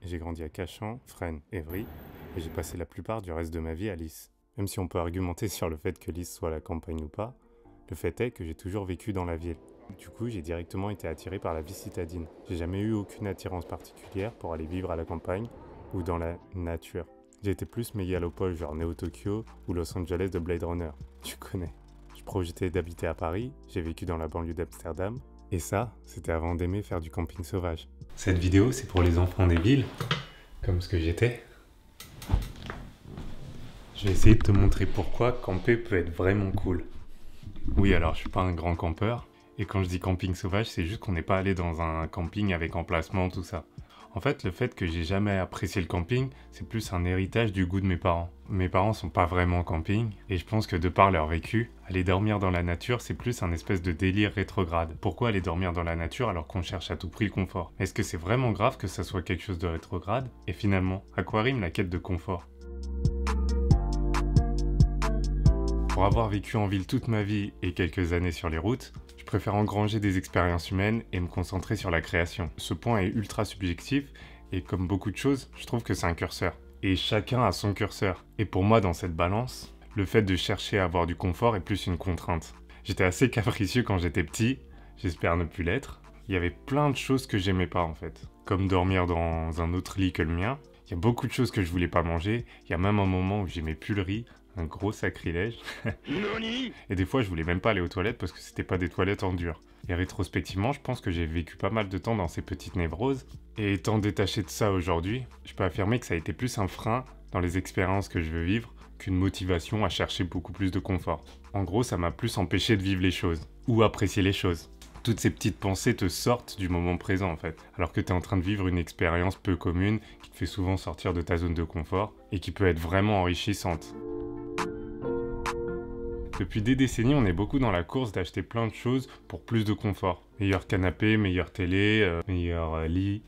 j'ai grandi à Cachan, Fresnes, Évry, et j'ai passé la plupart du reste de ma vie à Lys. Même si on peut argumenter sur le fait que Lys soit la campagne ou pas, le fait est que j'ai toujours vécu dans la ville. Du coup, j'ai directement été attiré par la vie citadine. J'ai jamais eu aucune attirance particulière pour aller vivre à la campagne ou dans la nature. J'ai été plus mégalopole genre Neo Tokyo ou Los Angeles de Blade Runner. Tu connais. Je projetais d'habiter à Paris, j'ai vécu dans la banlieue d'Amsterdam, et ça, c'était avant d'aimer faire du camping sauvage. Cette vidéo, c'est pour les enfants des villes, comme ce que j'étais. Je vais essayer de te montrer pourquoi camper peut être vraiment cool. Oui, alors je suis pas un grand campeur, et quand je dis camping sauvage, c'est juste qu'on n'est pas allé dans un camping avec emplacement, tout ça. En fait, le fait que j'ai jamais apprécié le camping, c'est plus un héritage du goût de mes parents. Mes parents sont pas vraiment camping, et je pense que de par leur vécu, aller dormir dans la nature, c'est plus un espèce de délire rétrograde. Pourquoi aller dormir dans la nature alors qu'on cherche à tout prix le confort? Est-ce que c'est vraiment grave que ça soit quelque chose de rétrograde? Et finalement, à quoi rime la quête de confort? Pour avoir vécu en ville toute ma vie et quelques années sur les routes, je préfère engranger des expériences humaines et me concentrer sur la création. Ce point est ultra subjectif et comme beaucoup de choses, je trouve que c'est un curseur. Et chacun a son curseur. Et pour moi, dans cette balance, le fait de chercher à avoir du confort est plus une contrainte. J'étais assez capricieux quand j'étais petit, j'espère ne plus l'être. Il y avait plein de choses que j'aimais pas en fait. Comme dormir dans un autre lit que le mien. Il y a beaucoup de choses que je voulais pas manger. Il y a même un moment où j'aimais plus le riz. Un gros sacrilège. Et des fois, je voulais même pas aller aux toilettes parce que c'était pas des toilettes en dur. Et rétrospectivement, je pense que j'ai vécu pas mal de temps dans ces petites névroses. Et étant détaché de ça aujourd'hui, je peux affirmer que ça a été plus un frein dans les expériences que je veux vivre qu'une motivation à chercher beaucoup plus de confort. En gros, ça m'a plus empêché de vivre les choses. Ou apprécier les choses. Toutes ces petites pensées te sortent du moment présent en fait. Alors que tu es en train de vivre une expérience peu commune qui te fait souvent sortir de ta zone de confort et qui peut être vraiment enrichissante. Depuis des décennies, on est beaucoup dans la course d'acheter plein de choses pour plus de confort. Meilleur canapé, meilleure télé, meilleur lit.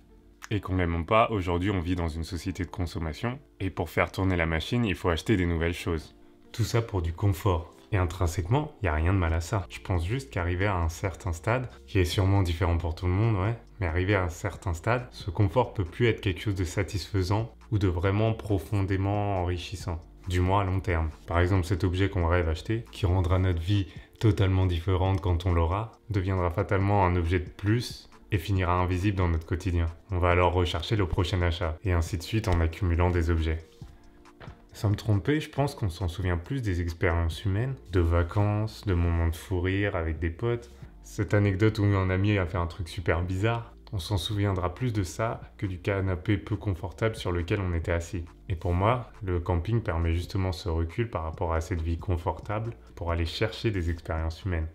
Et qu'on l'aime ou pas, aujourd'hui on vit dans une société de consommation. Et pour faire tourner la machine, il faut acheter des nouvelles choses. Tout ça pour du confort. Et intrinsèquement, il n'y a rien de mal à ça. Je pense juste qu'arriver à un certain stade, qui est sûrement différent pour tout le monde, ouais, mais arriver à un certain stade, ce confort peut plus être quelque chose de satisfaisant ou de vraiment profondément enrichissant. Du moins à long terme. Par exemple, cet objet qu'on rêve acheter, qui rendra notre vie totalement différente quand on l'aura, deviendra fatalement un objet de plus et finira invisible dans notre quotidien. On va alors rechercher le prochain achat, et ainsi de suite en accumulant des objets. Sans me tromper, je pense qu'on s'en souvient plus des expériences humaines, de vacances, de moments de fou rire avec des potes. Cette anecdote où un ami a fait un truc super bizarre, on s'en souviendra plus de ça que du canapé peu confortable sur lequel on était assis. Et pour moi, le camping permet justement ce recul par rapport à cette vie confortable pour aller chercher des expériences humaines.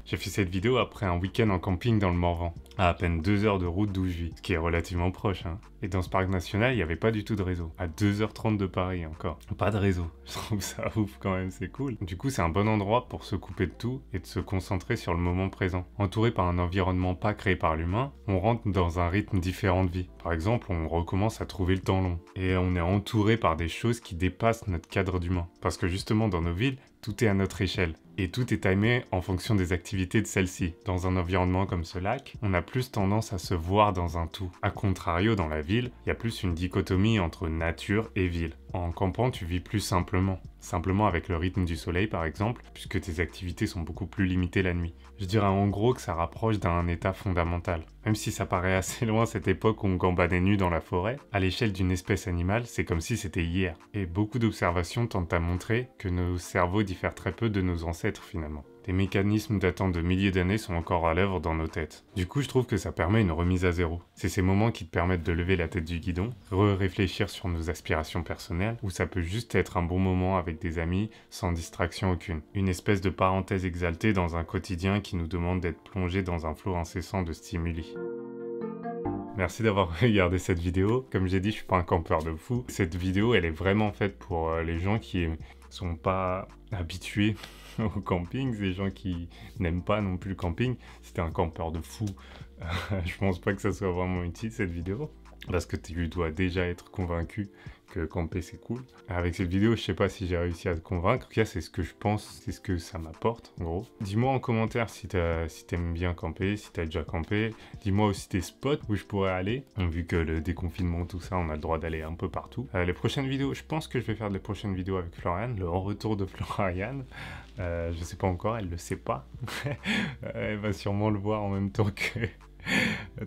J'ai fait cette vidéo après un week-end en camping dans le Morvan, à peine 2 heures de route d'où je vis, ce qui est relativement proche. Et dans ce parc national, il n'y avait pas du tout de réseau. À 2h30 de Paris encore. Pas de réseau. Je trouve ça ouf quand même, c'est cool. Du coup, c'est un bon endroit pour se couper de tout et de se concentrer sur le moment présent. Entouré par un environnement pas créé par l'humain, on rentre dans un rythme différent de vie. Par exemple, on recommence à trouver le temps long. Et on est entouré par des choses qui dépassent notre cadre d'humain. Parce que justement, dans nos villes, tout est à notre échelle. Et tout est timé en fonction des activités de celle-ci. Dans un environnement comme ce lac, on a plus tendance à se voir dans un tout. A contrario, dans la ville, il y a plus une dichotomie entre nature et ville. En campant, tu vis plus simplement. Simplement avec le rythme du soleil, par exemple, puisque tes activités sont beaucoup plus limitées la nuit. Je dirais en gros que ça rapproche d'un état fondamental. Même si ça paraît assez loin cette époque où on gambadait nu dans la forêt, à l'échelle d'une espèce animale, c'est comme si c'était hier. Et beaucoup d'observations tentent à montrer que nos cerveaux diffèrent très peu de nos ancêtres finalement. Des mécanismes datant de milliers d'années sont encore à l'œuvre dans nos têtes. Du coup, je trouve que ça permet une remise à zéro. C'est ces moments qui te permettent de lever la tête du guidon, réfléchir sur nos aspirations personnelles, ou ça peut juste être un bon moment avec des amis, sans distraction aucune. Une espèce de parenthèse exaltée dans un quotidien qui nous demande d'être plongé dans un flot incessant de stimuli. Merci d'avoir regardé cette vidéo. Comme j'ai dit, je suis pas un campeur de fou. Cette vidéo, elle est vraiment faite pour les gens qui sont pas habitués au camping, des gens qui n'aiment pas non plus le camping. Si t'es un campeur de fou, je pense pas que ça soit vraiment utile cette vidéo. Parce que tu dois déjà être convaincu que camper c'est cool. Avec cette vidéo, je sais pas si j'ai réussi à te convaincre. En tout cas, c'est ce que je pense, c'est ce que ça m'apporte, en gros. Dis-moi en commentaire si t'aimes bien camper, si t'as déjà campé. Dis-moi aussi tes spots où je pourrais aller. Vu que le déconfinement, tout ça, on a le droit d'aller un peu partout. Les prochaines vidéos, je pense que je vais faire les prochaines vidéos avec Floriane, le retour de Floriane. Je sais pas encore, elle le sait pas. Elle va sûrement le voir en même temps que...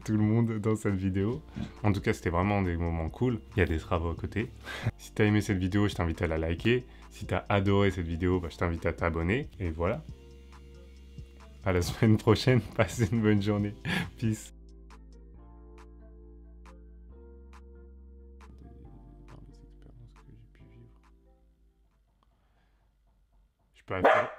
tout le monde dans cette vidéo. En tout cas, c'était vraiment des moments cool. Il y a des travaux à côté. Si t'as aimé cette vidéo, je t'invite à la liker. Si t'as adoré cette vidéo, bah, je t'invite à t'abonner. Et voilà. À la semaine prochaine. Passez une bonne journée. Peace. Dans les expériences que j'ai pu vivre. Je peux faire...